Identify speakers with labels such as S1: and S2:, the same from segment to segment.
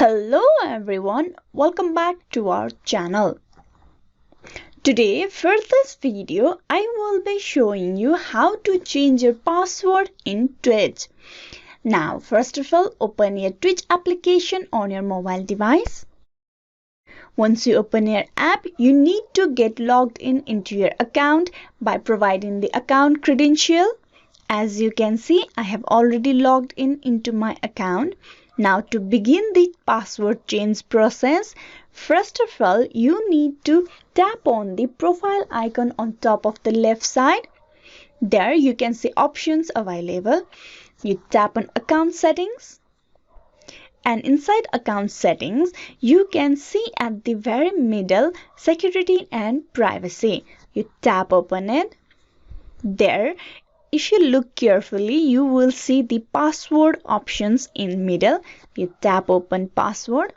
S1: Hello everyone, welcome back to our channel. Today for this video I will be showing you how to change your password in Twitch. Now first of all, open your Twitch application on your mobile device. Once you open your app, you need to get logged into your account by providing the account credential. As you can see, I have already logged into my account. Now to begin the password change process, first of all you need to tap on the profile icon on top of the left side. There you can see options available. You tap on account settings, and inside account settings you can see at the very middle security and privacy. You tap open it. There, if you look carefully, you will see the password options in middle. You tap open password.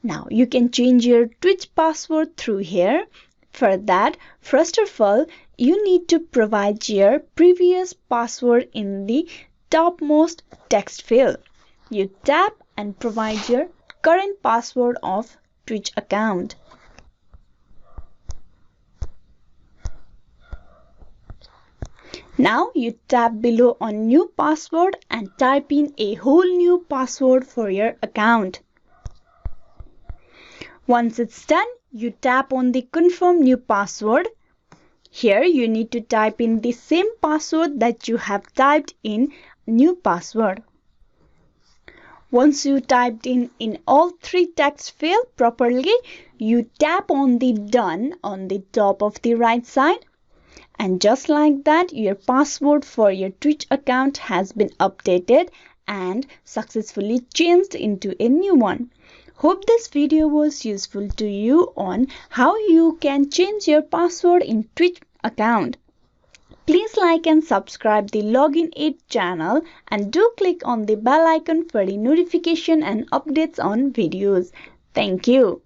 S1: Now you can change your Twitch password through here. For that, first of all, you need to provide your previous password in the topmost text field. You tap and provide your current password of Twitch account. Now you tap below on new password and type in a whole new password for your account. Once it's done, you tap on the confirm new password. Here you need to type in the same password that you have typed in new password. Once you typed in all three text fields properly, you tap on the done on the top of the right side. And just like that, your password for your Twitch account has been updated and successfully changed into a new one. Hope this video was useful to you on how you can change your password in Twitch account. Please like and subscribe the Login Aid channel and do click on the bell icon for the notification and updates on videos. Thank you.